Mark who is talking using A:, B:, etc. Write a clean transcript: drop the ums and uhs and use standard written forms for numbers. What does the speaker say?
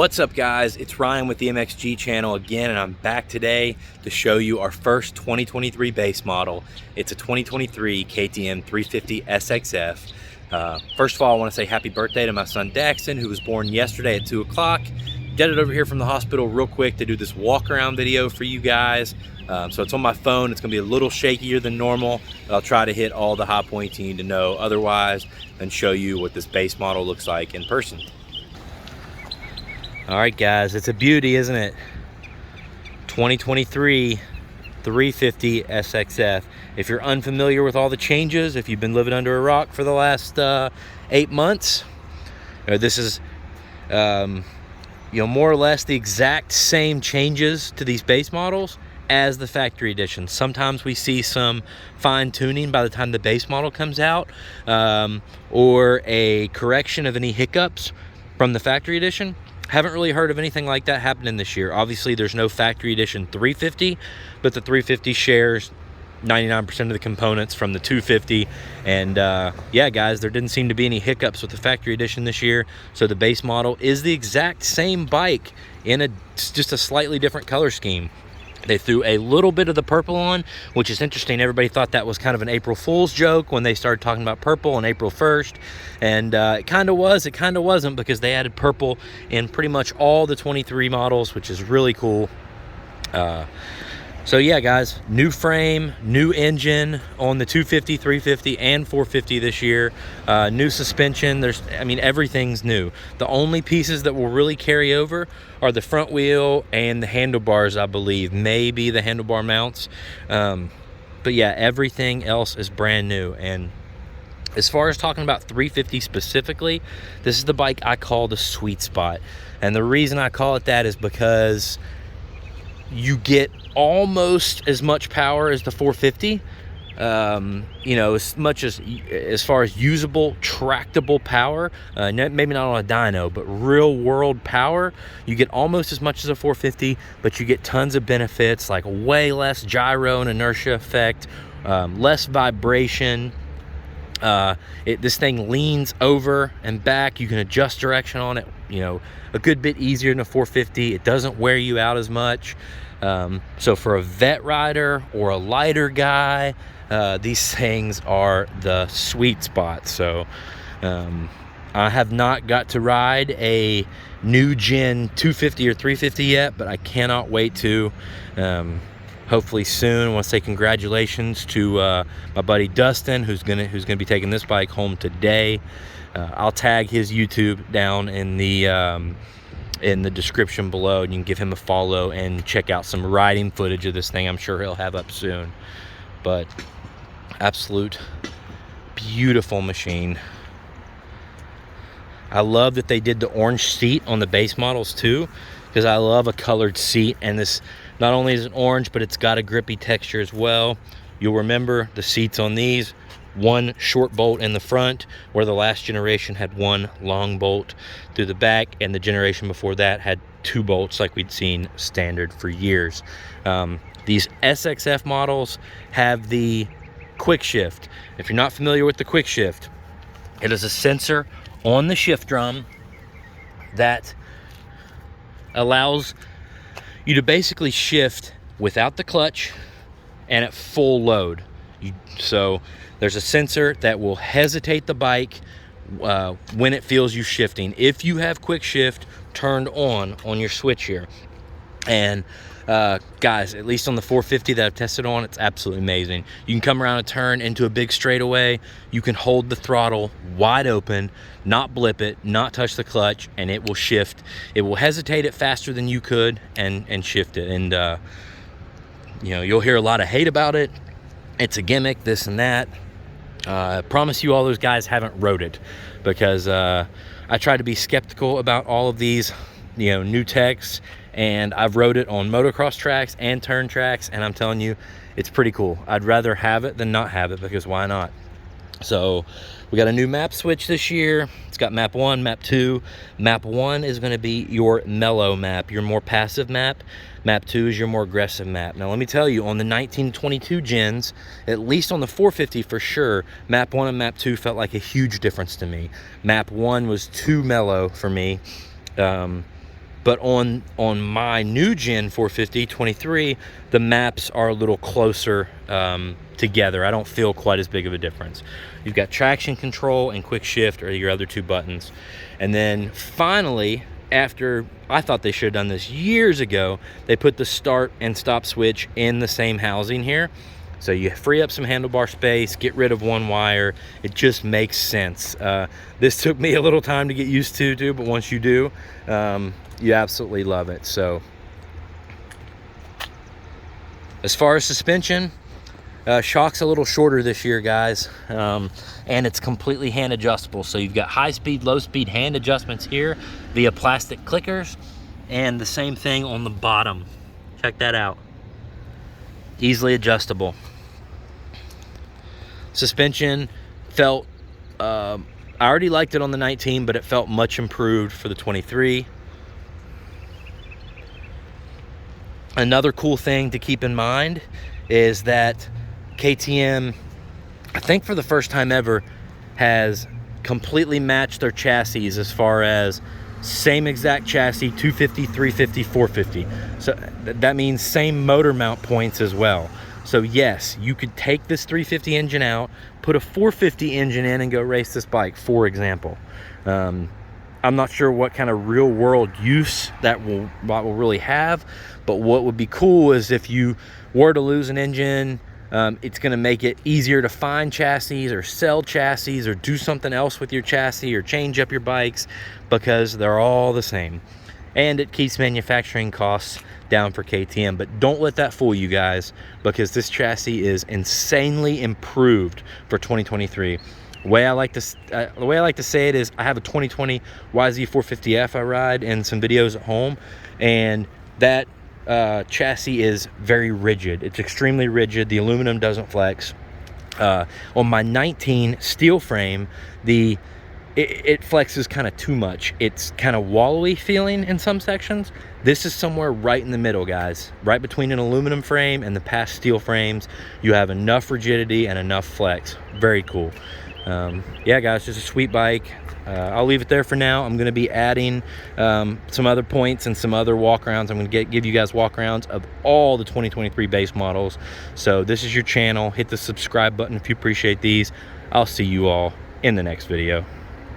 A: What's up, guys? It's Ryan with the MXG channel again, and I'm back today to show you our first 2023 base model. It's a 2023 KTM 350 SXF. First of all, I want to say happy birthday to my son Daxton, who was born yesterday at 2 o'clock. Jetted over here from the hospital real quick to do this walk around video for you guys. So it's on my phone. It's gonna be a little shakier than normal, but I'll try to hit all the high points you need to know otherwise and show you what this base model looks like in person. All right, guys, it's a beauty, isn't it? 2023 350 SXF. If you're unfamiliar with all the changes, if you've been living under a rock for the last 8 months, this is more or less the exact same changes to these base models as the factory edition. Sometimes we see some fine tuning by the time the base model comes out, or a correction of any hiccups from the factory edition. Haven't really heard of anything like that happening this year. Obviously, there's no factory edition 350, but the 350 shares 99% of the components from the 250. And yeah, guys, there didn't seem to be any hiccups with the factory edition this year. So the base model is the exact same bike in just a slightly different color scheme. They threw a little bit of the purple on, which is interesting. Everybody thought that was kind of an April Fool's joke when they started talking about purple on April 1st. And it kind of was, it kind of wasn't, because they added purple in pretty much all the 23 models, which is really cool. So yeah, guys, new frame, new engine on the 250, 350, and 450 this year. New suspension. Everything's new. The only pieces that will really carry over are the front wheel and the handlebars, I believe. Maybe the handlebar mounts. But yeah, everything else is brand new. And as far as talking about 350 specifically, this is the bike I call the sweet spot. And the reason I call it that is because you get almost as much power as the 450. As far as usable, tractable power, maybe not on a dyno, but real world power, you get almost as much as a 450, but you get tons of benefits like way less gyro and inertia effect, less vibration. This thing leans over and back. You can adjust direction on it, a good bit easier than a 450. It doesn't wear you out as much. So for a vet rider or a lighter guy, these things are the sweet spot. So I have not got to ride a new gen 250 or 350 yet, but I cannot wait to. Hopefully soon. I want to say congratulations to my buddy Dustin, who's gonna be taking this bike home today. I'll tag his YouTube down in the description below, and you can give him a follow and check out some riding footage of this thing. I'm sure he'll have up soon. But absolute beautiful machine. I love that they did the orange seat on the base models too, because I love a colored seat. And this not only is it orange, but it's got a grippy texture as well. You'll remember the seats on these, one short bolt in the front, where the last generation had one long bolt through the back, and the generation before that had 2 bolts like we'd seen standard for years. These SXF models have the quick shift. If you're not familiar with the quick shift, it is a sensor on the shift drum that allows you to basically shift without the clutch and at full load. So there's a sensor that will hesitate the bike when it feels you shifting. If you have quick shift turned on your switch here. And guys, at least on the 450 that I've tested on, it's absolutely amazing. You can come around a turn into a big straightaway. You can hold the throttle wide open, not blip it, not touch the clutch, and it will shift. It will hesitate it faster than you could and shift it. And you'll hear a lot of hate about it. It's a gimmick, this and that. I promise you all those guys haven't rode it, because I try to be skeptical about all of these new techs, and I've rode it on motocross tracks and turn tracks, and I'm telling you, it's pretty cool. I'd rather have it than not have it, because why not? So we got a new map switch this year. It's got map 1, map 2. Map 1 is going to be your mellow map, your more passive map. Map 2 is your more aggressive map. Now let me tell you, on the 1922 gens, at least on the 450 for sure, map 1 and map 2 felt like a huge difference to me. Map 1 was too mellow for me. But on my new gen 450 23, the maps are a little closer together. I don't feel quite as big of a difference. You've got traction control and quick shift are your other two buttons. And then finally, after I thought they should have done this years ago, they put the start and stop switch in the same housing here. So you free up some handlebar space, get rid of one wire. It just makes sense. This took me a little time to get used to too, but once you do, you absolutely love it. So as far as suspension, shock's a little shorter this year, guys, and it's completely hand adjustable. So you've got high speed, low speed hand adjustments here via plastic clickers, and the same thing on the bottom. Check that out. Easily adjustable. Suspension felt, I already liked it on the 19, but it felt much improved for the 23. Another cool thing to keep in mind is that KTM, I think for the first time ever, has completely matched their chassis as far as same exact chassis, 250, 350, 450. So that means same motor mount points as well. So yes, you could take this 350 engine out, put a 450 engine in and go race this bike, for example. I'm not sure what kind of real world use that will really have, but what would be cool is if you were to lose an engine, it's going to make it easier to find chassis or sell chassis or do something else with your chassis or change up your bikes, because they're all the same. And it keeps manufacturing costs down for KTM. But don't let that fool you guys, because this chassis is insanely improved for 2023. The way I like to say it is, I have a 2020 YZ450F I ride in some videos at home, and that chassis is very rigid. It's extremely rigid. The aluminum doesn't flex. On my 19 steel frame, it flexes kind of too much. It's kind of wallowy feeling in some sections. This is somewhere right in the middle, guys. Right between an aluminum frame and the past steel frames, you have enough rigidity and enough flex. Very cool. Yeah, guys, just a sweet bike. I'll leave it there for now. I'm going to be adding some other points and some other walk-arounds. I'm going to give you guys walk-arounds of all the 2023 base models. So this is your channel. Hit the subscribe button if you appreciate these. I'll see you all in the next video.